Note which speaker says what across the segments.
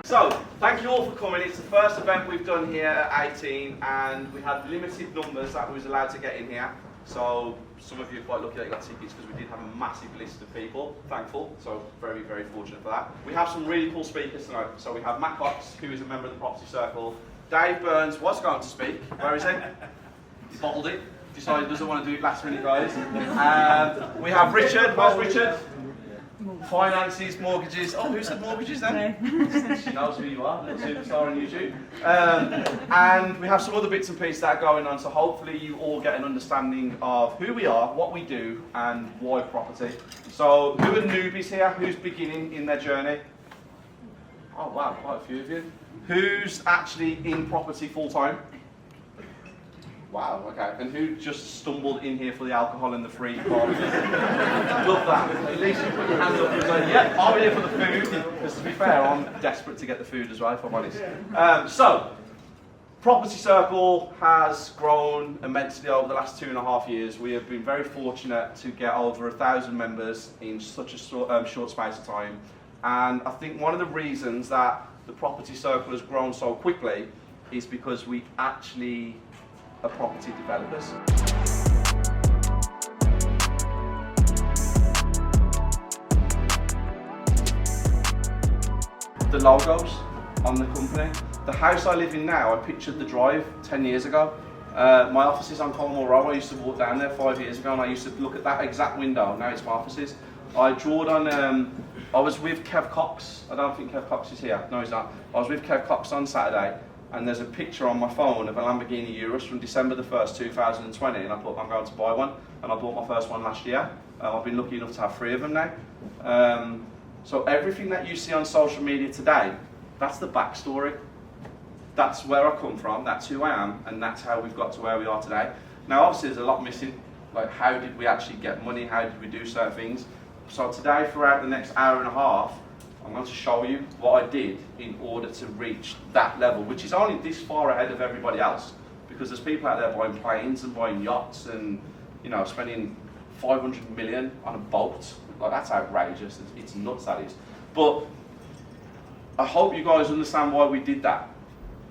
Speaker 1: So, thank you all for coming. It's the first event we've done here at 18, and we had limited numbers that we was allowed to get in here. So, some of you are quite lucky that you got tickets because we did have a massive list of people. Thankful, so very, very fortunate for that. We have some really cool speakers tonight. So we have Matt Cox, who is a member of the Property Circle. Dave Burns was going to speak. Where is he? He bottled it. Decided he doesn't want to do it last minute, guys. We have Richard. Where's Richard? Finances, mortgages. Oh, who said mortgages then? She knows who you are, little superstar on YouTube. And we have some other bits and pieces that are going on, so hopefully you all get an understanding of who we are, what we do, and why property. So, who are newbies here? Who's beginning in their journey? Oh wow, quite a few of you. Who's actually in property full time? Wow, okay. And who just stumbled in here for the alcohol and the free coffee? Love that. At least you put your hand up and say, yeah, I'm here for the food. Because to be fair, I'm desperate to get the food as well, if I'm honest. So, Property Circle has grown immensely over the last 2.5 years. We have been very fortunate to get over 1,000 members in such a short space of time. And I think one of the reasons that the Property Circle has grown so quickly is because we actually are property developers. The logos on the company. The house I live in now, I pictured the drive 10 years ago. My office is on Colmore Road. I used to walk down there 5 years ago and I used to look at that exact window. Now it's my offices. I drawed on, I was with Kev Cox. I don't think Kev Cox is here. No, he's not. I was with Kev Cox on Saturday. And there's a picture on my phone of a Lamborghini Urus from December the 1st, 2020, and I thought I'm going to buy one, and I bought my first one last year. I've been lucky enough to have 3 of them now. So everything that you see on social media today, that's the backstory. That's where I come from, that's who I am, and that's how we've got to where we are today. Now obviously there's a lot missing, like how did we actually get money, how did we do certain things. So today, throughout the next hour and a half, I'm going to show you what I did in order to reach that level, which is only this far ahead of everybody else, because there's people out there buying planes and buying yachts and, you know, spending 500 million on a boat. Like, that's outrageous. It's nuts, that is. But I hope you guys understand why we did that,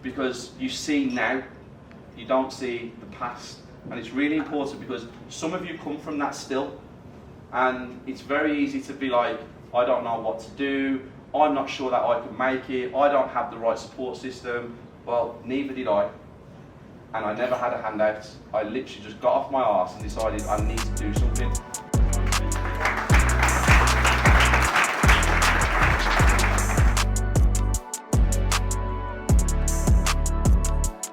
Speaker 1: because you see now, you don't see the past, and it's really important because some of you come from that still, and it's very easy to be like, I don't know what to do, I'm not sure that I can make it, I don't have the right support system. Well, neither did I. And I never had a handout. I literally just got off my arse and decided I need to do something.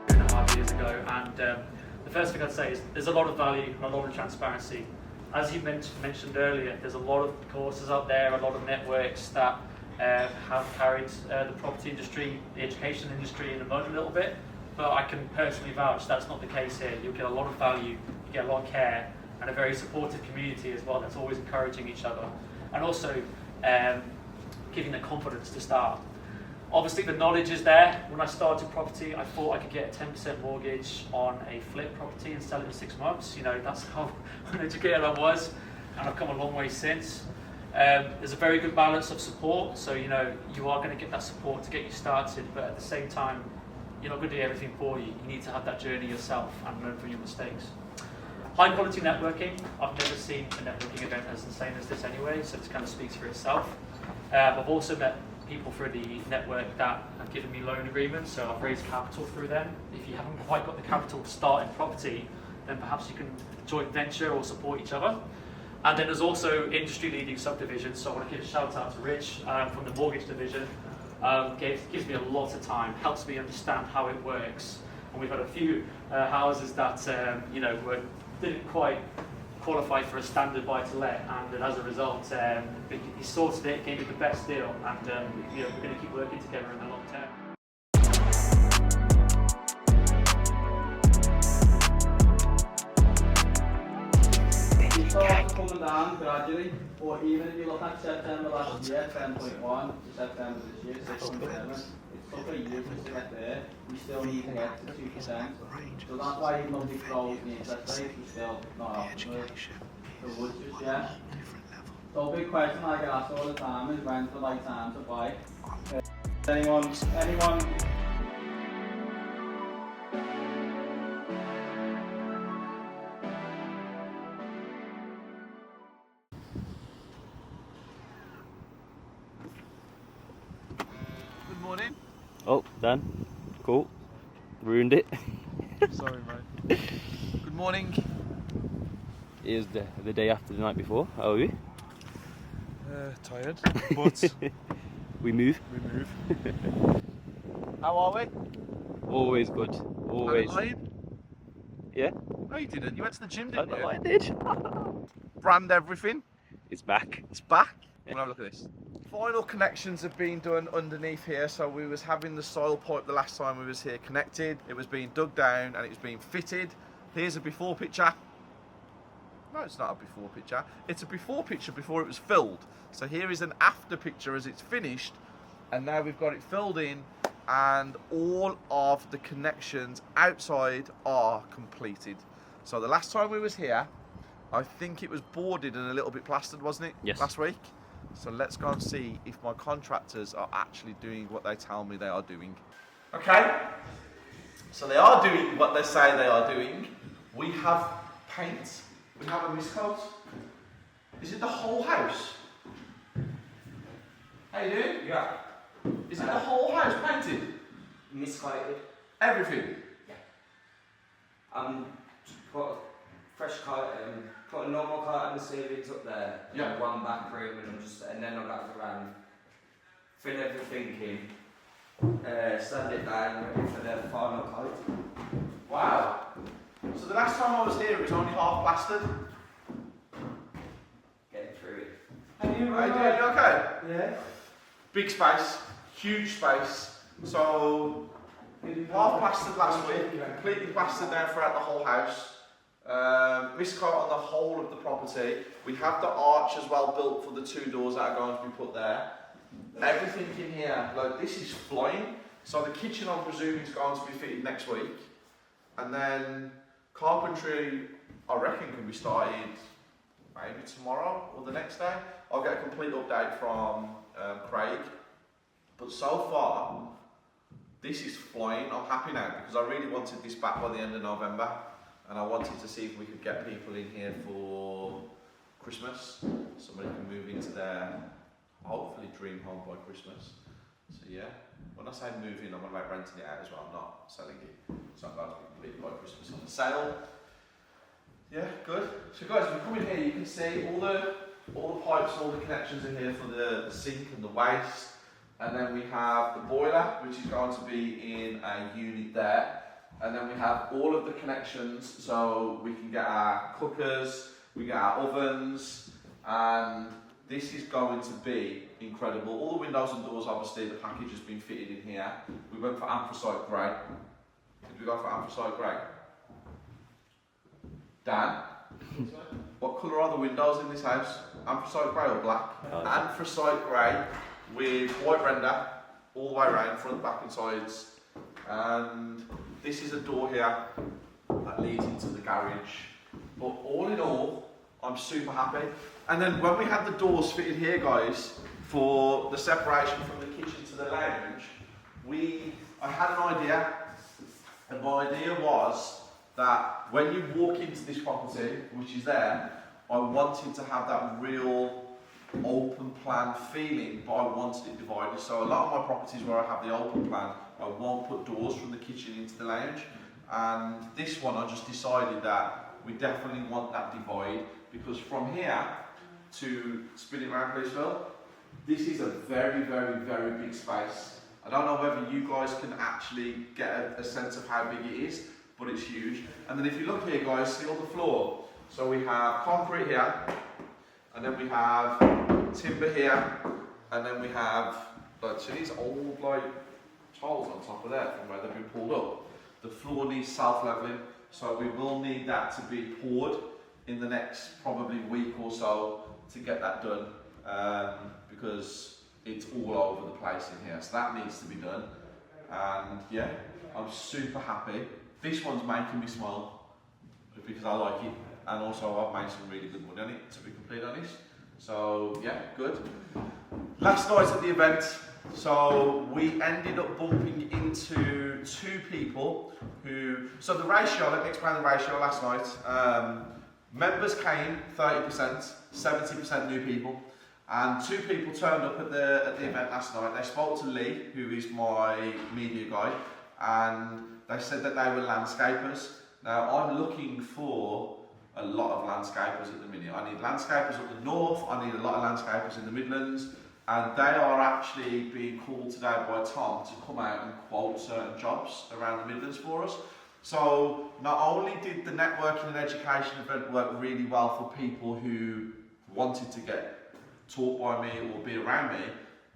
Speaker 2: 2.5 years ago, and the first thing I'd say is there's a lot of value and a lot of transparency. As you mentioned earlier, there's a lot of courses out there, a lot of networks that have carried the property industry, the education industry in the mud a little bit, but I can personally vouch that's not the case here. You'll get a lot of value, you get a lot of care, and a very supportive community as well that's always encouraging each other, and also giving the confidence to start. Obviously the knowledge is there. When I started property, I thought I could get a 10% mortgage on a flip property and sell it in 6 months. You know, that's how uneducated I was, and I've come a long way since. There's a very good balance of support, so you know, you are going to get that support to get you started, but at the same time, you're not going to do everything for you. You need to have that journey yourself and learn from your mistakes. High quality networking. I've never seen a networking event as insane as this anyway, so it kind of speaks for itself. I've also met people through the network that have given me loan agreements, so I've raised capital through them. If you haven't quite got the capital to start in property, then perhaps you can joint venture or support each other. And then there's also industry leading subdivisions, so I want to give a shout out to Rich from the mortgage division. Gives me a lot of time, helps me understand how it works. And we've got a few houses that you know, didn't quite qualify for a standard buy-to-let, and as a result, he sorted it, gave me the best deal, and you know, we're going to keep working together in the long term.
Speaker 3: It starts coming down gradually, or even if you look at September last year, 10.1, to September this year, 6.7. It took a year to get there. We still need to get to 2%. So that's why even though we grow the interest rate, we're still not up to the woods just yet. So a big question I get asked all the time is when's the right time to buy? Anyone?
Speaker 4: Good morning.
Speaker 5: Oh, Dan. Cool. Ruined it.
Speaker 4: Sorry, mate. Good morning.
Speaker 5: It was the day after the night before. How are we?
Speaker 4: Tired, but
Speaker 5: We move.
Speaker 4: we move. How are we?
Speaker 5: Always good. Always. Yeah?
Speaker 4: No, you didn't. You went to the gym,
Speaker 5: I
Speaker 4: didn't
Speaker 5: know
Speaker 4: you?
Speaker 5: I did.
Speaker 4: Brand everything.
Speaker 5: It's back.
Speaker 4: It's back. We'll have a look at this. Final connections have been done underneath here. So we was having the soil pipe the last time we was here connected. It was being dug down and it was being fitted. Here's a before picture. No, it's not a before picture. It's a before picture before it was filled. So here is an after picture as it's finished. And now we've got it filled in and all of the connections outside are completed. So the last time we was here, I think it was boarded and a little bit plastered, wasn't it?
Speaker 5: Yes.
Speaker 4: Last week. So let's go and see if my contractors are actually doing what they tell me they are doing.
Speaker 1: Okay, so they are doing what they say they are doing. We have paint, we have a mist coat. Is it the whole house? How you doing?
Speaker 6: Yeah,
Speaker 1: Is it the whole house painted?
Speaker 6: miscoated.
Speaker 1: Everything?
Speaker 6: Put a fresh coat, put a normal coat on the ceilings up there, and
Speaker 1: Yeah.
Speaker 6: then one back room, and then I'll go around, fill everything in, sand it down, ready for the final coat.
Speaker 1: Wow. So the last time I was here it was only half plastered.
Speaker 6: Get through it.
Speaker 1: How you doing? You okay?
Speaker 6: Yeah.
Speaker 1: Big space, huge space. So half plastered last week, completely plastered down throughout the whole house. Mist coat on the whole of the property. We have the arch as well built for the two doors that are going to be put there. Everything in here, like this is flying. So the kitchen I'm presuming is going to be fitted next week. And then carpentry, I reckon can be started maybe tomorrow or the next day. I'll get a complete update from Craig. But so far, this is flying. I'm happy now because I really wanted this back by the end of November. And I wanted to see if we could get people in here for Christmas. Somebody can move into their, hopefully, dream home by Christmas. So yeah, when I say move in, I'm about renting it out as well. I'm not selling it. So I'm going to be completed by Christmas on the sale. Yeah, good. So guys, if you come in here, you can see all the pipes, all the connections in here for the sink and the waste. And then we have the boiler, which is going to be in a unit there. And then we have all of the connections, so we can get our cookers, we get our ovens, and this is going to be incredible. All the windows and doors, obviously, the package has been fitted in here. We went for anthracite grey. Did we go for anthracite grey? Dan? What colour are the windows in this house? Anthracite grey or black? Anthracite grey with white render, all the way around, front, back and sides. And this is a door here that leads into the garage. But all in all, I'm super happy. And then when we had the doors fitted here, guys, for the separation from the kitchen to the lounge, I had an idea. And my idea was that when you walk into this property, which is there, I wanted to have that real open plan feeling, but I wanted it divided. So a lot of my properties where I have the open plan, I won't put doors from the kitchen into the lounge. And this one, I just decided that we definitely want that divide, because from here to spin it around, please, Phil, this is a very, very, very big space. I don't know whether you guys can actually get a sense of how big it is, but it's huge. And then if you look here, guys, see all the floor. So we have concrete here, and then we have timber here, and then we have, like, so these old, like, tiles on top of that from where they've been pulled up. The floor needs self-leveling, so we will need that to be poured in the next probably week or so to get that done, because it's all over the place in here. So that needs to be done, and yeah, I'm super happy. This one's making me smile because I like it, and also I've made some really good money on it, to be completely honest. So yeah, good. Last night at the event,
Speaker 4: So we ended up bumping into 2 people who, so the ratio, let me explain the ratio last night. Members came 30%, 70% new people, and 2 people turned up at the event last night. They spoke to Lee, who is my media guy, and they said that they were landscapers. Now I'm looking for a lot of landscapers at the minute. I need landscapers up the north, I need a lot of landscapers in the Midlands, and they are actually being called today by Tom to come out and quote certain jobs around the Midlands for us. So not only did the networking and education event work really well for people who wanted to get taught by me or be around me,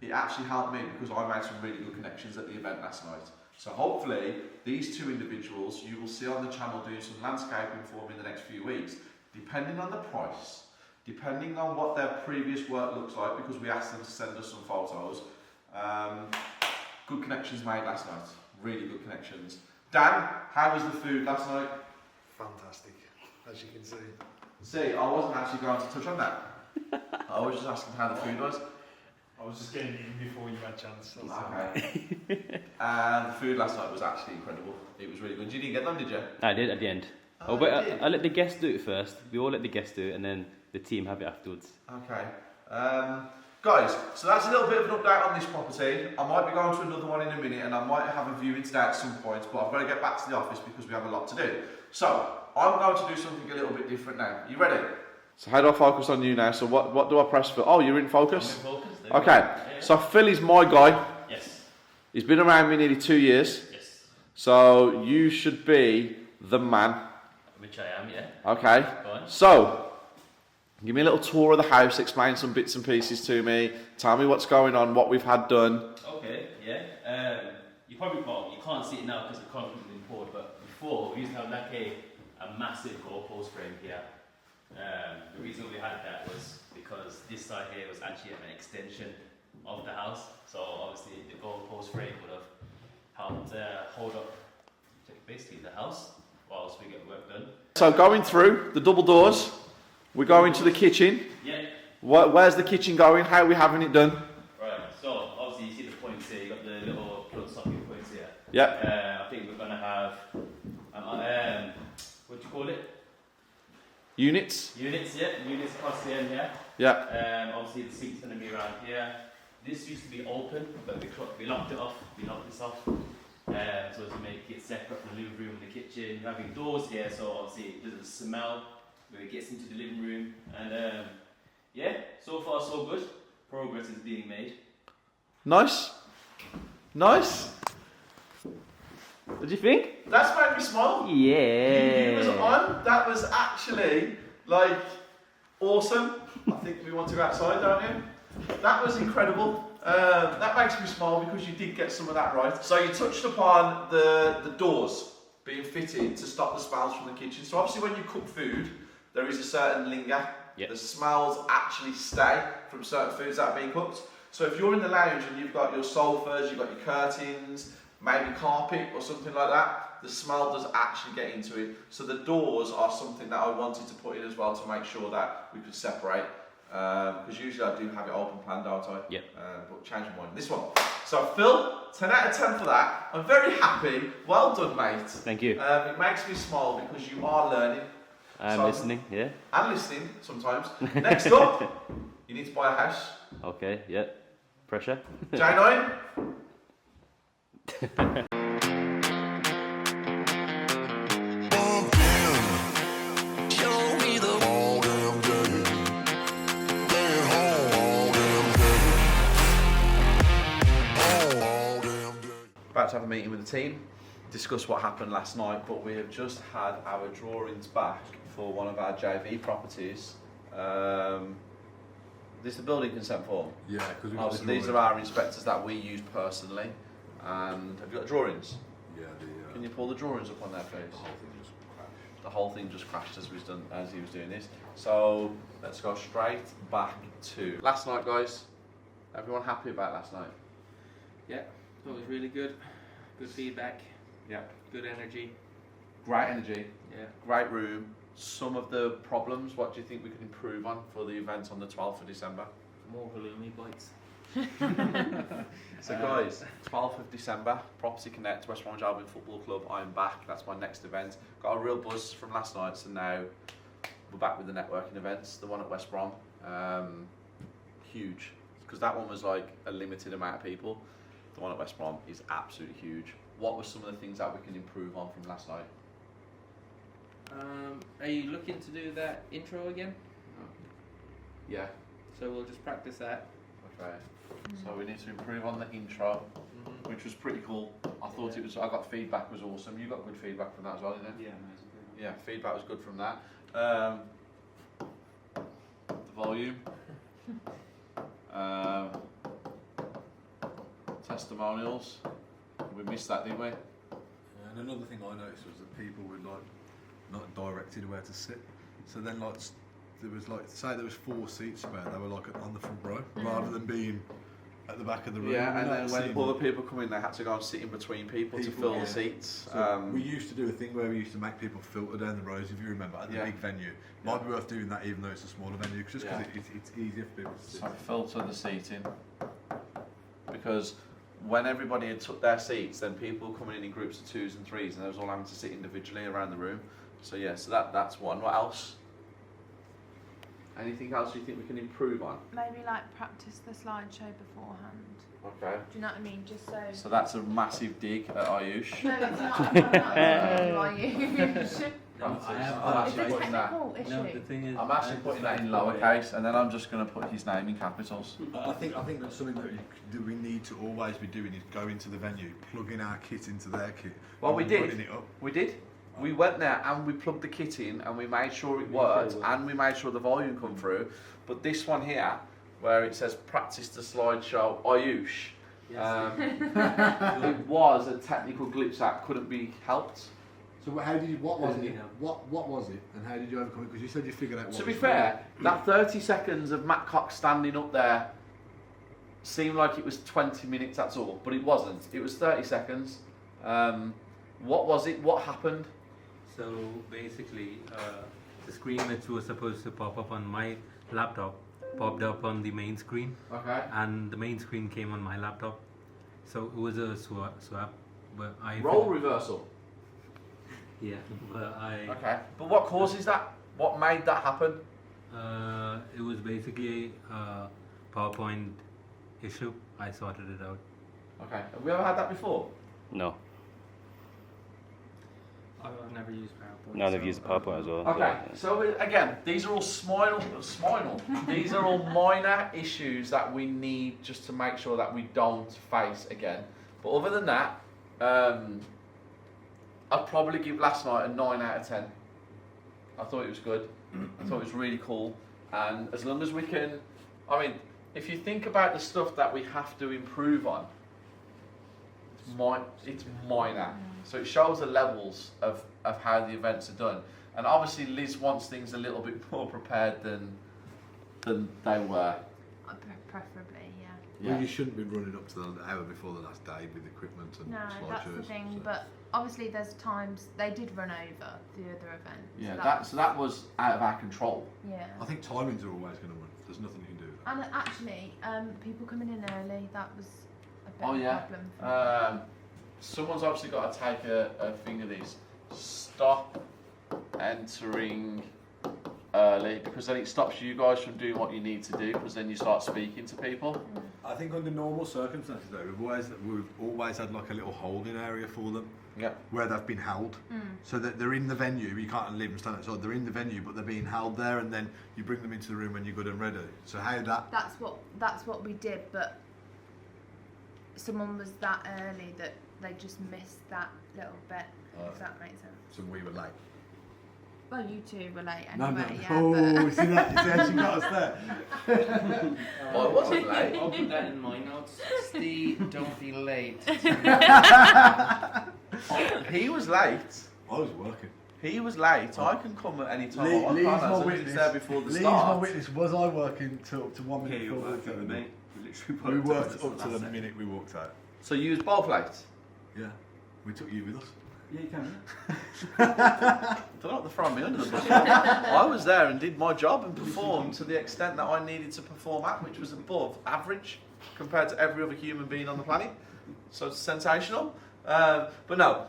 Speaker 4: it actually helped me because I made some really good connections at the event last night. So hopefully these 2 individuals you will see on the channel doing some landscaping for me in the next few weeks, depending on the price, depending on what their previous work looks like, because we asked them to send us some photos. Good connections made last night, really good connections. Dan, how was the food last night?
Speaker 7: Fantastic, as you can see.
Speaker 4: See, I wasn't actually going to touch on that. I was just asking how the food was.
Speaker 7: I was just getting in before you had a chance.
Speaker 4: Okay. And the food last night was actually incredible. It was really good. You didn't get them, did you?
Speaker 5: I did at the end.
Speaker 4: Oh,
Speaker 5: but
Speaker 4: you did?
Speaker 5: I let the guests do it first. We all let the guests do it, and then the team have it afterwards.
Speaker 4: Okay. Guys, so that's a little bit of an update on this property. I might be going to another one in a minute, and I might have a viewing today at some point, but I've got to get back to the office because we have a lot to do. So, I'm going to do something a little bit different now. You ready? So how do I focus on you now? So what do I press for? Oh, you're in focus?
Speaker 2: I'm in focus.
Speaker 4: Okay,
Speaker 2: Yeah.
Speaker 4: so Phil is my guy.
Speaker 2: Yes.
Speaker 4: He's been around me nearly 2 years.
Speaker 2: Yes.
Speaker 4: So you should be the man.
Speaker 2: Which I am, yeah.
Speaker 4: Okay.
Speaker 2: Go on.
Speaker 4: So, give me a little tour of the house, explain some bits and pieces to me, tell me what's going on, what we've had done.
Speaker 5: Okay, yeah. You probably, well, you can't see it now because the concrete has been poured, but before we used to have like a massive goalpost frame here. The reason we had that was because this side here was actually an extension of the house, so obviously the goalpost frame would have helped hold up basically the house whilst we get work done.
Speaker 4: So going through the double doors, we go into the kitchen.
Speaker 5: Yeah.
Speaker 4: Where's the kitchen going? How are we having it done?
Speaker 5: Right, so obviously you see the points here, you got the little plug socket points here.
Speaker 4: Yeah.
Speaker 5: I think we're going to have, what do you call it?
Speaker 4: Units?
Speaker 5: Units, yeah, units across the end here.
Speaker 4: Yeah.
Speaker 5: Obviously the sink's going to be around here. This used to be open, but we locked it off, we locked this off. So to make it separate from the living room and the kitchen. You're having doors here, so obviously it doesn't smell when it gets into the living room. And yeah, so far so good. Progress is being made.
Speaker 4: Nice. Nice.
Speaker 5: What do you think?
Speaker 4: That's made me smile.
Speaker 5: Yeah.
Speaker 4: You was on. That was actually like awesome. I think we want to go outside, don't you? That was incredible. That makes me smile because you did get some of that right. So you touched upon the doors being fitted to stop the smells from the kitchen. So obviously when you cook food, there is a certain linger.
Speaker 5: Yep.
Speaker 4: The smells actually stay from certain foods that are being cooked. So if you're in the lounge and you've got your sofas, you've got your curtains, maybe carpet or something like that, the smell does actually get into it. So the doors are something that I wanted to put in as well to make sure that we could separate. Because usually I do have it open plan, don't I?
Speaker 5: Yep.
Speaker 4: But change my mind. This one. So Phil, 10 out of 10 for that. I'm very happy. Well done, mate.
Speaker 5: Thank you.
Speaker 4: It makes me smile because you are learning.
Speaker 5: I'm listening, yeah.
Speaker 4: And listening sometimes. Next up, you need to buy a house.
Speaker 5: Okay, yeah. Pressure.
Speaker 4: J9. About to have a meeting with the team, discuss what happened last night, but we have just had our drawings back for one of our JV properties. This is the building consent form.
Speaker 7: Yeah, because we
Speaker 4: Obviously, these are our inspectors that we use personally. And have you got drawings?
Speaker 7: Yeah,
Speaker 4: Can you pull the drawings up on there, please?
Speaker 7: the whole thing just crashed.
Speaker 4: The whole thing just crashed as he was doing this. So let's go straight back to last night, guys. Everyone happy about last night?
Speaker 8: Yeah, it was really good. Good feedback.
Speaker 4: Yeah.
Speaker 8: Good energy.
Speaker 4: Great energy.
Speaker 8: Yeah.
Speaker 4: Great room. Some of the problems, what do you think we could improve on for the event on the 12th of December?
Speaker 8: More halloumi bites.
Speaker 4: So guys, 12th of December, Property Connect, West Bromwich Albion Football Club. I'm back. That's my next event. Got a real buzz from last night, so now we're back with the networking events. The one at West Brom, huge, because that one was like a limited amount of people. The one at West Brom is absolutely huge. What were some of the things that we can improve on from last night?
Speaker 8: Are you looking to do that intro again?
Speaker 4: Yeah.
Speaker 8: So we'll just practice that.
Speaker 4: Okay. So we need to improve on the intro, which was pretty cool. I thought it was. I got feedback was awesome. You got good feedback from that as well, didn't you?
Speaker 6: Yeah, amazing.
Speaker 4: Yeah, feedback was good from that. The volume. Testimonials. We missed that, didn't we?
Speaker 9: And another thing I noticed was that people were like not directed where to sit. So then like there was like, say there was 4 seats spare, they were like on the front row rather than being at the back of the room.
Speaker 4: Yeah, and then when other people come in, they had to go and sit in between people to fill the seats.
Speaker 9: So we used to do a thing where we used to make people filter down the rows, if you remember, at the big venue. Might be worth doing that even though it's a smaller venue, just because it's easier for people to sit.
Speaker 4: So filter the seating, because when everybody had took their seats, then people were coming in groups of 2s and 3s, and they was all having to sit individually around the room. So yeah, so that's one. What else? Anything else you think we can improve on?
Speaker 10: Maybe like practice the slideshow beforehand.
Speaker 4: Okay.
Speaker 10: Do you know what I mean? Just so.
Speaker 4: So that's a massive dig at Ayush.
Speaker 10: No, it's not. I'm not Ayush.
Speaker 4: I'm
Speaker 10: It's a
Speaker 4: actually putting that.
Speaker 10: technical issue.
Speaker 8: No, the thing is,
Speaker 4: I'm actually putting that in lowercase, and then I'm just going to put his name in capitals.
Speaker 9: I think that's something that we need to always be doing is go into the venue, plugging our kit into their kit.
Speaker 4: Well, we did.
Speaker 9: Putting it up.
Speaker 4: We did. We went there and we plugged the kit in and we made sure it worked and we made sure the volume come through. But this one here, where it says practice the slideshow Ayush, it was a technical glitch that couldn't be helped.
Speaker 9: So how did you? What was it? What was it? And how did you overcome it? Because you said you figured out. What
Speaker 4: To be
Speaker 9: was
Speaker 4: fair, that 30 seconds of Matt Cox standing up there seemed like it was 20 minutes. That's all, but it wasn't. It was 30 seconds. What was it? What happened?
Speaker 11: So basically, the screen which was supposed to pop up on my laptop popped up on the main screen.
Speaker 4: Okay.
Speaker 11: And the main screen came on my laptop. So it was a swap. But
Speaker 4: Role reversal.
Speaker 11: Yeah, but
Speaker 4: Okay. But what causes that? What made that happen?
Speaker 11: it was basically a PowerPoint issue. I sorted it out.
Speaker 4: Okay. Have we ever had that before?
Speaker 12: No.
Speaker 8: I've never used PowerPoint.
Speaker 12: No, they've used PowerPoint as well.
Speaker 4: Okay, so again, these are all these are all minor issues that we need just to make sure that we don't face again. But other than that, I'd probably give last night a 9 out of 10. I thought it was good. I thought it was really cool. And as long as we can, I mean, if you think about the stuff that we have to improve on, it's minor. So it shows the levels of how the events are done. And obviously Liz wants things a little bit more prepared than they were.
Speaker 10: Preferably, yeah.
Speaker 9: Well, you shouldn't be running up to the hour before the last day with equipment and
Speaker 10: No,
Speaker 9: slideshows.
Speaker 10: that's the thing.
Speaker 9: so.
Speaker 10: But obviously, there's times they did run over the other event.
Speaker 4: Yeah, so that was out of our control.
Speaker 10: Yeah.
Speaker 9: I think timings are always going to run. There's nothing you can do with that.
Speaker 10: And actually, people coming in early, that was a bit
Speaker 4: Oh
Speaker 10: of a
Speaker 4: yeah.
Speaker 10: problem for me.
Speaker 4: Someone's obviously got to take a thing of these. Stop entering early, because then it stops you guys from doing what you need to do, because then you start speaking to people.
Speaker 9: I think under normal circumstances though, we've always had like a little holding area for them.
Speaker 4: Yeah.
Speaker 9: Where they've been held. So that they're in the venue, you can't leave them stand outside, they're in the venue but they're being held there, and then you bring them into the room when you're good and ready. So how that...
Speaker 10: That's what we did, but someone was that early that they just missed that little bit, if that makes sense.
Speaker 9: So we were late.
Speaker 10: Well, you two were late
Speaker 9: No,
Speaker 10: anyway, yeah.
Speaker 9: Oh,
Speaker 10: but
Speaker 9: see that? You see how she got us there?
Speaker 4: Well, it wasn't late.
Speaker 8: I'll put that in my notes. Steve, don't be late.
Speaker 4: He was late.
Speaker 9: I was working.
Speaker 4: He was late. I can come at any time. I
Speaker 9: Lee's
Speaker 4: can't,
Speaker 9: my
Speaker 4: as long as
Speaker 9: witness.
Speaker 4: it's there before the
Speaker 9: Lee's
Speaker 4: start.
Speaker 9: my witness. Was I working till up to 1 minute before we walked out? We worked up to the minute we walked out.
Speaker 4: So you was both late?
Speaker 9: Yeah. We took you with us.
Speaker 6: Yeah, you can.
Speaker 4: Don't like to throw me under the bus. I was there and did my job and performed to the extent that I needed to perform at, which was above average. compared to every other human being on the planet. So it's sensational. But no,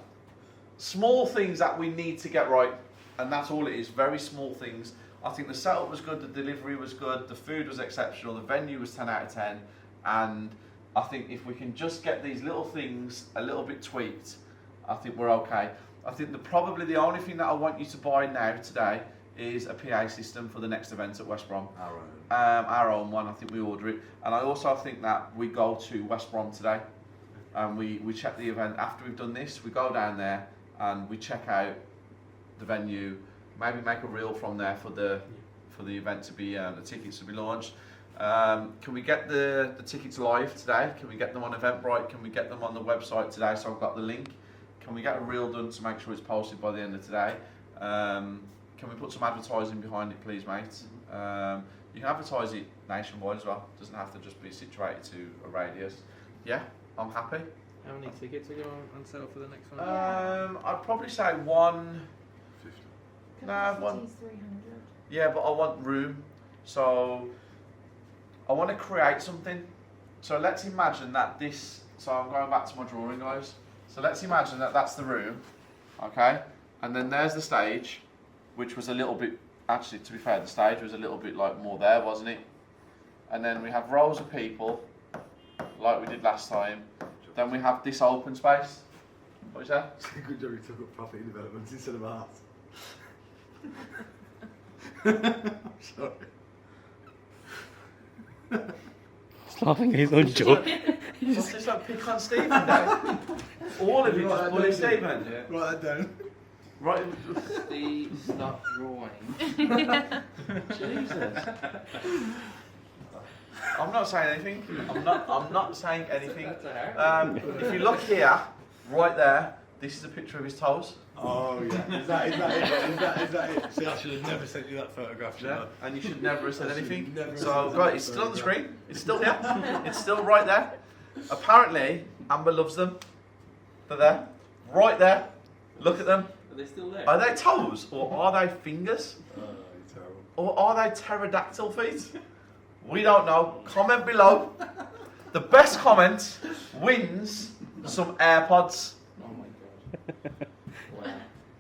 Speaker 4: small things that we need to get right, and that's all it is, very small things. I think the setup was good, the delivery was good, the food was exceptional, the venue was 10 out of 10, and I think if we can just get these little things a little bit tweaked, I think we're okay. I think probably the only thing that I want you to buy now today is a PA system for the next event at West Brom. Our own one, I think we order it. And I also think that we go to West Brom today and we check the event. After we've done this, we go down there and we check out the venue, maybe make a reel from there for the event to be, the tickets to be launched. Can we get the tickets live today? Can we get them on Eventbrite? Can we get them on the website today? So I've got the link. Can we get a reel done to make sure it's posted by the end of today? Can we put some advertising behind it, please, mate? You can advertise it nationwide as well. It doesn't have to just be situated to a radius. Yeah, I'm happy.
Speaker 8: How many tickets are going on sale for the next one?
Speaker 4: I'd probably say 150. Nah,
Speaker 10: 300.
Speaker 4: Yeah, but I want room. So I want to create something. So let's imagine that this. So I'm going back to my drawing, guys. So let's imagine that that's the room, okay? And then there's the stage, which was a little bit, actually to be fair, the stage was a little bit like more there, wasn't it? And then we have rows of people, like we did last time. Then we have this open space. What is that?
Speaker 9: It's a good job you took up property development instead of art. Sorry.
Speaker 11: He's laughing at his own joke.
Speaker 4: What's this like pick on Stephen Day? All of you just bully Stephen.
Speaker 9: Yeah. Write that down.
Speaker 4: Right.
Speaker 8: Steve, stop drawing.
Speaker 4: Jesus. I'm not saying anything. I'm not saying anything. If you look here, right there, this is a picture of his toes.
Speaker 9: Oh yeah. Is that it? See, I should have never sent you that photograph.
Speaker 4: Yeah. And you should never have said anything.
Speaker 9: Never
Speaker 4: So,
Speaker 9: said
Speaker 4: right, it's still on the screen. It's still here. It's still right there. Apparently, Amber loves them. They're there. Right there. Look at them.
Speaker 8: Are they still there?
Speaker 4: Are they toes or are they fingers?
Speaker 9: Oh, you're terrible.
Speaker 4: Or are they pterodactyl feet? We don't know. Comment below. The best comment wins some AirPods.
Speaker 8: Oh my god. Wow.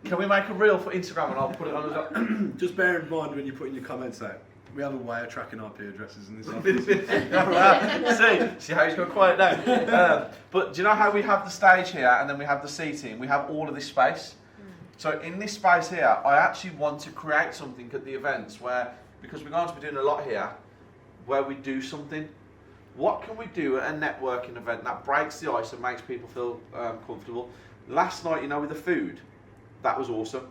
Speaker 4: Can we make a reel for Instagram and I'll put it on as
Speaker 9: Just bear in mind when you're putting your comments out, we have a way of tracking IP addresses in this office.
Speaker 4: See how he's got quiet now. But do you know how we have the stage here and then we have the seating? We have all of this space. So in this space here, I actually want to create something at the events where, because we're going to be doing a lot here, where we do something. What can we do at a networking event that breaks the ice and makes people feel comfortable? Last night, you know, with the food, that was awesome.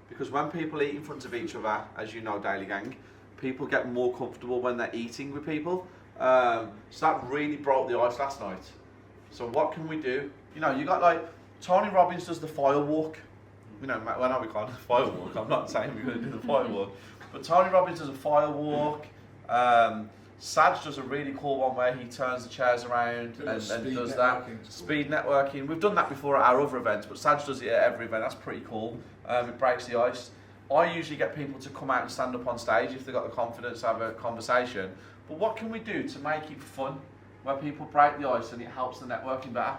Speaker 4: Because when people eat in front of each other, as you know, Daily Gang, people get more comfortable when they're eating with people. So that really broke the ice last night. So what can we do? You know, you got like, Tony Robbins does the fire walk. You know, well, no, we can't do the fire walk. I'm not saying we're going to do the fire walk. But Tony Robbins does a fire walk. Saj does a really cool one where he turns the chairs around and does that. Speed networking. We've done that before at our other events, but Saj does it at every event. That's pretty cool. It breaks the ice. I usually get people to come out and stand up on stage if they've got the confidence to have a conversation. But what can we do to make it fun, where people break the ice and it helps the networking better?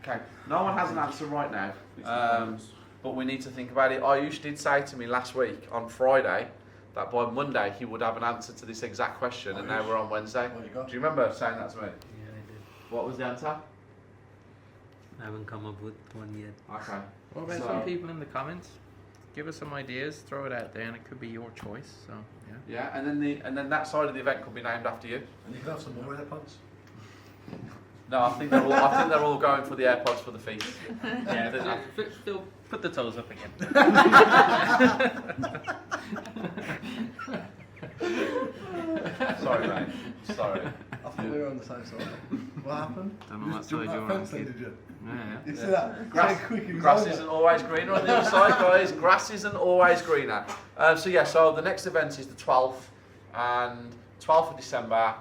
Speaker 4: Okay, no one has an answer right now, but we need to think about it. Ayush did say to me last week on Friday that by Monday he would have an answer to this exact question, and now we're on Wednesday. Do you remember saying that to me?
Speaker 11: Yeah, I did.
Speaker 4: What was the answer?
Speaker 11: I haven't come up with one yet.
Speaker 4: Okay.
Speaker 8: What about some people in the comments? Give us some ideas, throw it out there, and it could be your choice. So yeah.
Speaker 4: Yeah, and then that side of the event could be named after you.
Speaker 9: And you can have some more AirPods.
Speaker 4: No, I think they're all going for the AirPods for the feet.
Speaker 8: Yeah, Phil, put the toes up again.
Speaker 4: Sorry, mate. Sorry.
Speaker 9: I thought we were on the same side. What happened?
Speaker 11: Don't know what
Speaker 9: Just jumped
Speaker 11: side
Speaker 9: that
Speaker 11: you're on,
Speaker 9: fence then,
Speaker 11: kid.
Speaker 9: did you?
Speaker 11: Yeah.
Speaker 9: You see that?
Speaker 4: Grass isn't always greener on the other side, guys. Grass isn't always greener. So the next event is the 12th, and 12th of December.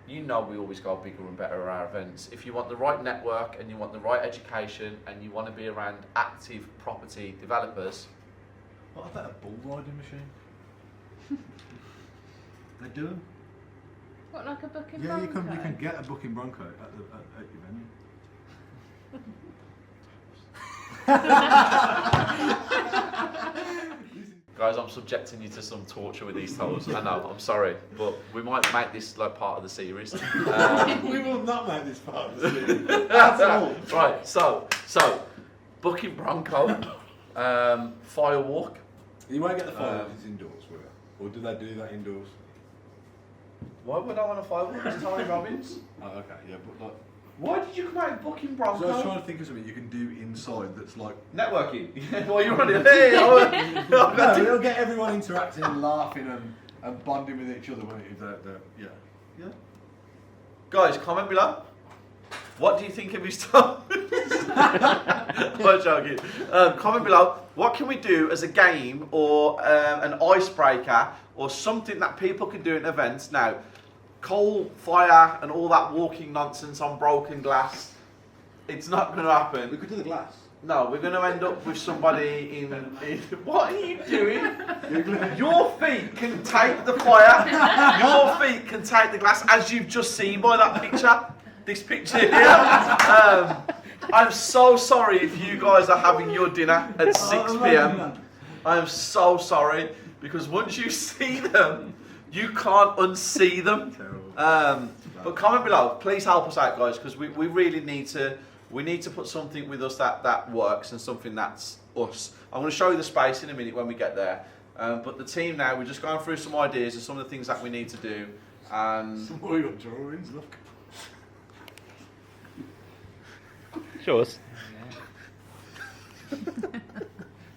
Speaker 4: You know we always go bigger and better at our events. If you want the right network and you want the right education and you want to be around active property developers.
Speaker 9: What about a bull riding machine? They do them.
Speaker 10: What, like a booking
Speaker 9: Yeah,
Speaker 10: Bronco?
Speaker 9: you can get a booking Bronco at your venue.
Speaker 4: Guys, I'm subjecting you to some torture with these toes. I know, I'm sorry, but we might make this like part of the series.
Speaker 9: We will not make this part of the series. That's all.
Speaker 4: Right, so booking Bronco, firewalk.
Speaker 9: You won't get the fireworks indoors, will you? Or do they do that indoors?
Speaker 4: Why would I want a firewalk? It's Tony Robbins.
Speaker 9: Oh, okay, yeah, but like.
Speaker 4: Why did you come out booking Bronco?
Speaker 9: So I was trying to think of something you can do inside that's like
Speaker 4: networking. While you're running, hey,
Speaker 9: no, it'll get everyone interacting and laughing and bonding with each other when yeah.
Speaker 4: Guys, comment below. What do you think of his tone? I'm joking. Comment below. What can we do as a game or an icebreaker or something that people can do at events now? Coal, fire, and all that walking nonsense on broken glass. It's not going to happen.
Speaker 9: We could do the glass.
Speaker 4: No, we're going to end up with somebody in what are you doing? Your feet can take the fire. Your feet can take the glass, as you've just seen by that picture. This picture here. I'm so sorry if you guys are having your dinner at 6 p.m. I am so sorry, because once you see them, you can't unsee them. But comment below, please help us out, guys, because we really need to put something with us that works and something that's us. I'm going to show you the space in a minute when we get there. But the team now, we're just going through some ideas and some of the things that we need to do. And
Speaker 9: some more your drawings, look.
Speaker 8: Show us.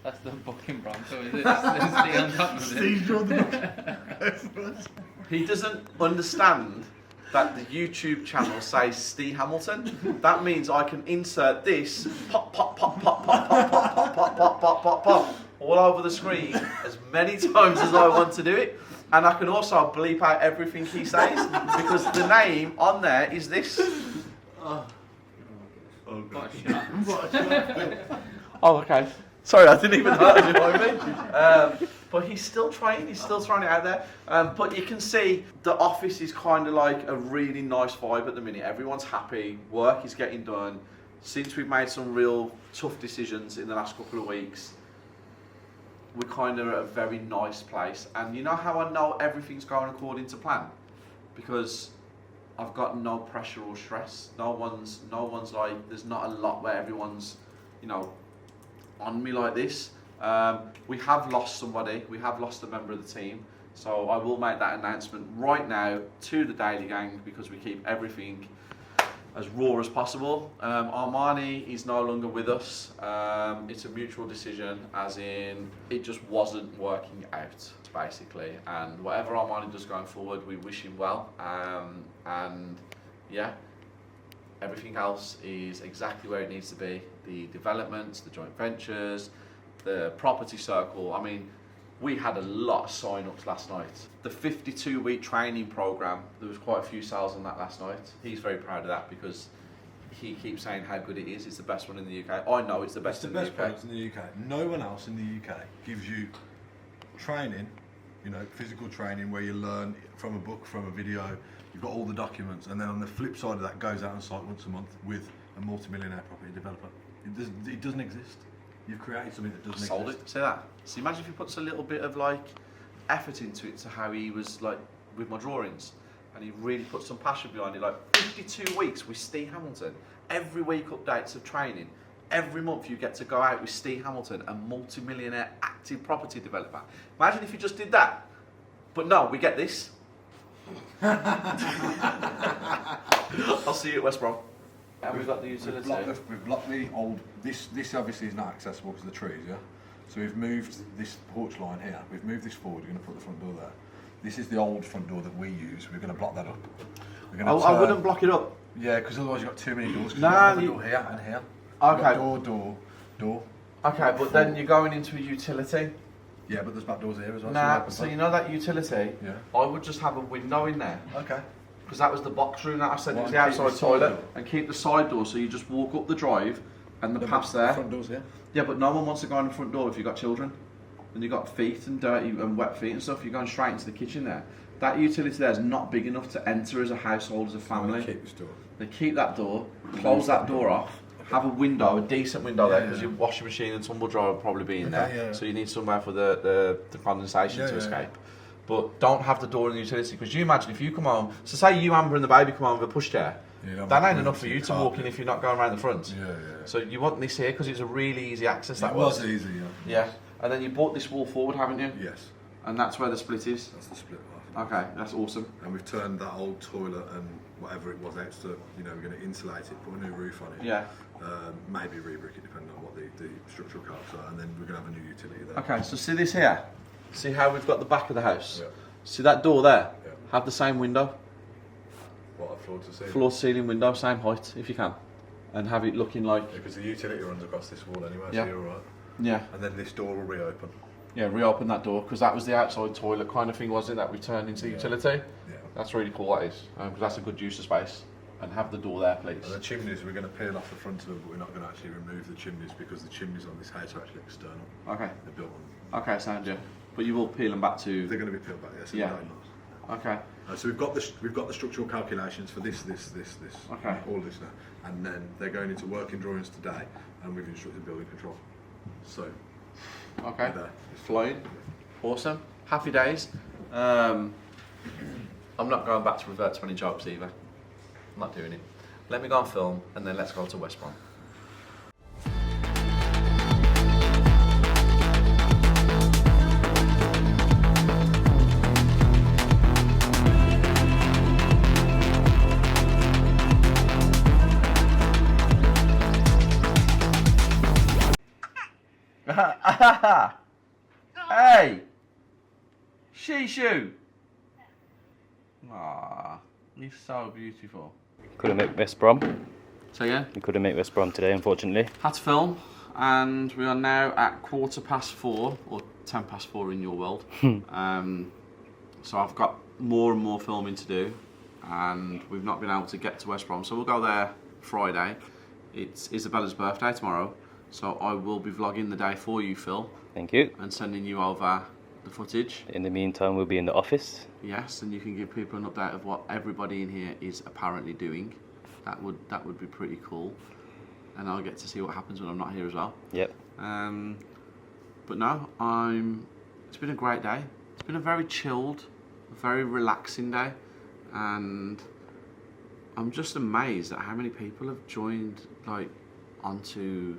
Speaker 8: That's the booking Bronco, is it? Stay on top of it.
Speaker 4: He doesn't understand that the YouTube channel says Steve Hamilton. That means I can insert this pop, pop, pop, pop, pop, pop, pop, pop, pop, pop, pop, pop, pop, all over the screen as many times as I want to do it. And I can also bleep out everything he says because the name on there is this. Oh, okay. Sorry, I didn't even know what I mean. But he's still trying it out there. But you can see the office is kind of like a really nice vibe at the minute. Everyone's happy, work is getting done. Since we've made some real tough decisions in the last couple of weeks, we're kind of at a very nice place. And you know how I know everything's going according to plan? Because I've got no pressure or stress. No one's like, there's not a lot where everyone's, on me like this. We have lost somebody. We have lost a member of the team. So I will make that announcement right now to the Daily Gang because we keep everything as raw as possible. Armani is no longer with us. It's a mutual decision, as in it just wasn't working out, basically. And whatever Armani does going forward, we wish him well. And yeah, everything else is exactly where it needs to be. The developments, the joint ventures, the property circle. I mean, we had a lot of sign-ups last night. The 52-week training program, there was quite a few sales on that last night. He's very proud of that because he keeps saying how good it is. It's the best one in the UK. I know it's the best in the UK.
Speaker 9: It's the best product in the UK. No one else in the UK gives you training, physical training where you learn from a book, from a video. You've got all the documents, and then on the flip side of that, goes out on site once a month with a multi-millionaire property developer. It doesn't exist. You've created something that doesn't
Speaker 4: Sold
Speaker 9: exist.
Speaker 4: it. Say that. So imagine if he puts a little bit of like effort into it to how he was like with my drawings, and he really put some passion behind it. Like 52 weeks with Steve Hamilton. Every week updates of training. Every month you get to go out with Steve Hamilton, a multi-millionaire active property developer. Imagine if you just did that. But no, we get this. I'll see you at West Brom. And we've got the utility.
Speaker 9: We've blocked the old. This obviously is not accessible because of the trees, yeah. So we've moved this porch line here. We've moved this forward. We're going to put the front door there. This is the old front door that we use. We're going to block that up. We're going to
Speaker 4: I wouldn't block it up.
Speaker 9: Yeah, because otherwise you've got too many doors.
Speaker 4: Nah,
Speaker 9: you door here and here.
Speaker 4: Okay.
Speaker 9: Door.
Speaker 4: Okay, but then you're going into a utility.
Speaker 9: Yeah, but there's back doors here as well.
Speaker 4: Nah, so you know that utility?
Speaker 9: Yeah.
Speaker 4: I would just have a window in there.
Speaker 9: Okay.
Speaker 4: Because that was the box room that I said, it was the
Speaker 9: keep
Speaker 4: outside
Speaker 9: the
Speaker 4: toilet,
Speaker 9: side door.
Speaker 4: and keep the side door so you just walk up the drive and the pass there.
Speaker 9: The front door's here.
Speaker 4: Yeah, but no one wants to go in the front door if you've got children. And you've got feet and dirty and wet feet and stuff, you're going straight into the kitchen there.
Speaker 1: That utility there is not big enough to enter as a household, as a family.
Speaker 9: Keep this door.
Speaker 1: They keep that door, close that door off, have a window, a decent window there, because your washing machine and tumble dryer will probably be in there.
Speaker 9: Yeah.
Speaker 1: So you need somewhere for the condensation to escape. But don't have the door in the utility, because you imagine if you come home, so say you, Amber and the baby come home with a pushchair, that ain't enough for you to walk in if you're not going around the front. So you want this here because it's a really easy access. That
Speaker 9: was easy,
Speaker 1: yeah. And then you bought this wall forward, haven't you?
Speaker 9: Yes.
Speaker 1: And that's where the split is?
Speaker 9: That's the split off.
Speaker 1: Okay, that's awesome.
Speaker 9: And we've turned that old toilet and whatever it was extra, you know, we're going to insulate it, put a new roof on it.
Speaker 1: Yeah.
Speaker 9: Maybe re-brick it depending on what the structural calcs are, and then we're going to have a new utility there.
Speaker 1: Okay, so see this here? See how we've got the back of the house? Yeah. See that door there? Yeah. Have the same window.
Speaker 9: What, a floor to ceiling?
Speaker 1: Floor to ceiling window, same height if you can. And have it looking like...
Speaker 9: Because the utility runs across this wall anyway,
Speaker 1: yeah.
Speaker 9: So you're alright.
Speaker 1: Yeah.
Speaker 9: And then this door will reopen.
Speaker 1: Yeah, reopen that door, because that was the outside toilet kind of thing, wasn't it, that we turned into utility?
Speaker 9: Yeah.
Speaker 1: That's really cool, that is, because that's a good use of space. And have the door there, please.
Speaker 9: And the chimneys, we're going to peel off the front of them, but we're not going to actually remove the chimneys because the chimneys on this house are actually external.
Speaker 1: Okay.
Speaker 9: They're built on.
Speaker 1: Okay, sound you. But you will peel them back to...
Speaker 9: They're going to be peeled back, yes.
Speaker 1: Yeah. Okay.
Speaker 9: So we've got the structural calculations for this,
Speaker 1: okay.
Speaker 9: all this now, and then they're going into working drawings today, and we've instructed building control. So,
Speaker 1: okay, it's flying, awesome, happy days. I'm not going back to revert to any jobs either. I'm not doing it. Let me go and film, and then let's go to West Brom. Hey! Shishu! Ah, you're so beautiful.
Speaker 12: Couldn't make West Brom.
Speaker 1: So yeah?
Speaker 12: We couldn't make West Brom today, unfortunately.
Speaker 1: Had to film, and we are now at 4:15, or 4:10 in your world. So I've got more and more filming to do, and we've not been able to get to West Brom, so we'll go there Friday. It's Isabella's birthday tomorrow, so I will be vlogging the day for you, Phil.
Speaker 12: Thank you.
Speaker 1: And sending you over the footage.
Speaker 12: In the meantime, we'll be in the office.
Speaker 1: Yes, and you can give people an update of what everybody in here is apparently doing. That would be pretty cool. And I'll get to see what happens when I'm not here as well.
Speaker 12: Yep.
Speaker 1: But no, it's been a great day. It's been a very chilled, very relaxing day, and I'm just amazed at how many people have joined like onto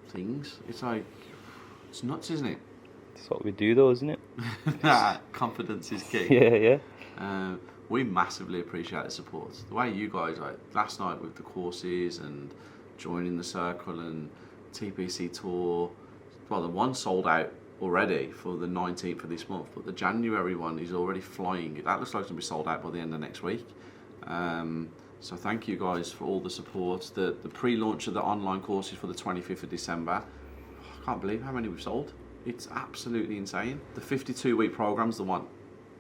Speaker 1: things. It's like, it's nuts, isn't it?
Speaker 12: That's what we do though, isn't it?
Speaker 1: Confidence is key.
Speaker 12: Yeah.
Speaker 1: We massively appreciate the support. The way you guys, like last night with the courses and joining the circle and TPC tour, well, the one sold out already for the 19th of this month, but the January one is already flying. That looks like it's going to be sold out by the end of next week. So thank you guys for all the support. The pre-launch of the online courses for the 25th of December. I can't believe how many we've sold. It's absolutely insane. The 52-week program's the one.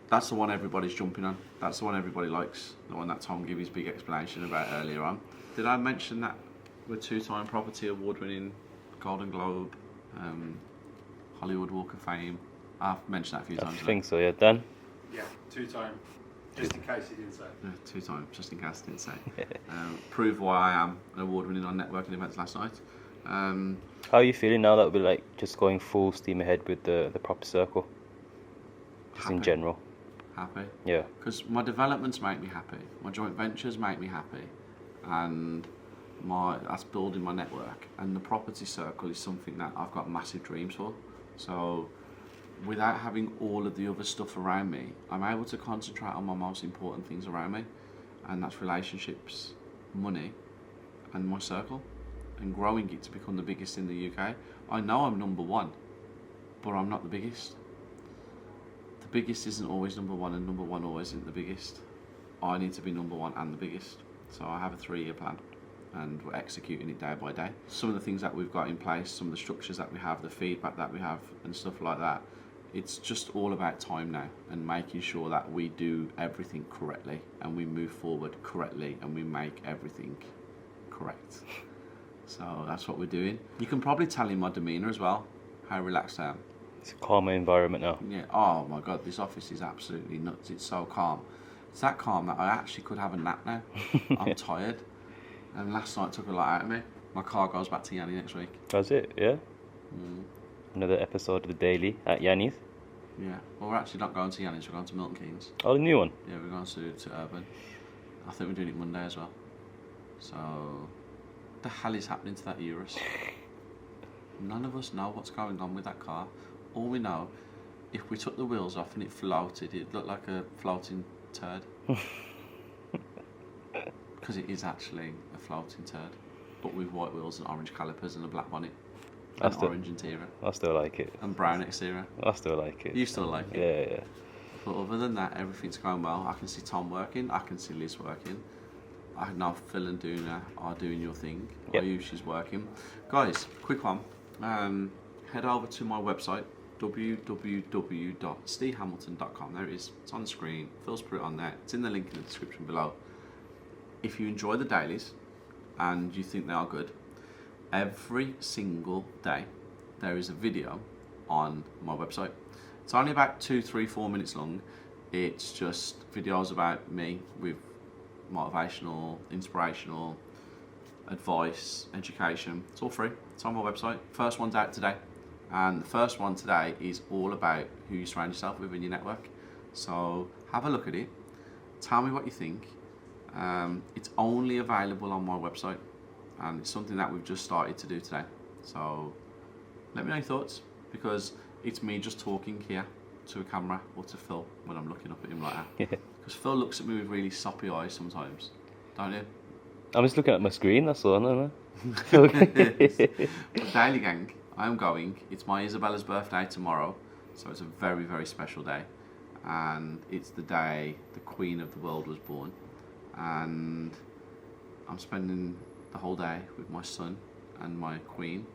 Speaker 1: That's the one everybody's jumping on. That's the one everybody likes. The one that Tom gave his big explanation about earlier on. Did I mention that we're two-time Property Award-winning Golden Globe, Hollywood Walk of Fame? I've mentioned that a few times.
Speaker 12: I think so, yeah. Dan?
Speaker 7: Yeah, two-time. Just in case he didn't say.
Speaker 1: Yeah, two-time, just in case I didn't say. Prove why I am an award-winning on networking events last night.
Speaker 12: How are you feeling now that we're like just going full steam ahead with the proper circle? Just
Speaker 1: happy.
Speaker 12: In general.
Speaker 1: Happy.
Speaker 12: Yeah.
Speaker 1: Because my developments make me happy. My joint ventures make me happy. And that's building my network. And the property circle is something that I've got massive dreams for. So without having all of the other stuff around me, I'm able to concentrate on my most important things around me. And that's relationships, money, and my circle. And growing it to become the biggest in the UK. I know I'm number one, but I'm not the biggest. The biggest isn't always number one, and number one always isn't the biggest. I need to be number one and the biggest. So I have a 3-year plan, and we're executing it day by day. Some of the things that we've got in place, some of the structures that we have, the feedback that we have, and stuff like that, it's just all about time now, and making sure that we do everything correctly, and we move forward correctly, and we make everything correct. So that's what we're doing. You can probably tell in my demeanour as well how relaxed I am.
Speaker 12: It's a calmer environment now.
Speaker 1: Yeah. Oh my God, this office is absolutely nuts. It's so calm. It's that calm that I actually could have a nap now. I'm tired. And last night took a lot out of me. My car goes back to Yanni next week.
Speaker 12: That's it, yeah?
Speaker 1: Mm.
Speaker 12: Another episode of The Daily at Yanni's.
Speaker 1: Yeah. Well, we're actually not going to Yanni's, we're going to Milton Keynes.
Speaker 12: Oh, the new one?
Speaker 1: Yeah, we're going to Urban. I think we're doing it Monday as well. So, the hell is happening to that Urus? None of us know what's going on with that car. All we know, if we took the wheels off and it floated, it'd look like a floating turd. Because it is actually a floating turd, but with white wheels and orange calipers and a black bonnet. And orange interior.
Speaker 12: I still like it.
Speaker 1: And brown exterior.
Speaker 12: I still like it.
Speaker 1: You still like it?
Speaker 12: Yeah, yeah.
Speaker 1: But other than that, everything's going well. I can see Tom working, I can see Liz working. I know Phil and Duna are doing your thing.
Speaker 12: Yep.
Speaker 1: Ayush is working. Guys, quick one. Head over to my website, www.stevehamilton.com. There it is. It's on the screen. Phil's put it on there. It's in the link in the description below. If you enjoy the dailies and you think they are good, every single day there is a video on my website. It's only about 2, 3, 4 minutes long. It's just videos about me with motivational, inspirational, advice, education. It's all free. It's on my website. First one's out today. And the first one today is all about who you surround yourself with in your network. So have a look at it. Tell me what you think. It's only available on my website. And it's something that we've just started to do today. So let me know your thoughts, because it's me just talking here to a camera or to Phil when I'm looking up at him like that. Because Phil looks at me with really soppy eyes sometimes, don't you?
Speaker 12: I'm just looking at my screen, that's all, no?
Speaker 1: But Daily Gang, I'm going. It's my Isabella's birthday tomorrow, so it's a very, very special day. And it's the day the Queen of the World was born. And I'm spending the whole day with my son and my Queen.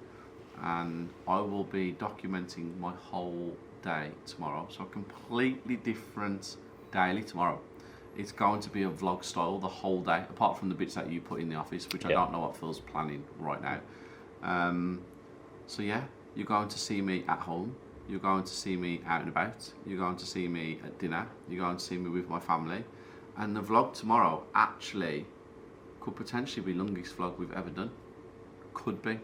Speaker 1: And I will be documenting my whole day tomorrow. So a completely different daily tomorrow. It's going to be a vlog style the whole day, apart from the bits that you put in the office, which I don't know what Phil's planning right now. So yeah, you're going to see me at home. You're going to see me out and about. You're going to see me at dinner. You're going to see me with my family. And the vlog tomorrow actually could potentially be the longest vlog we've ever done. Could be.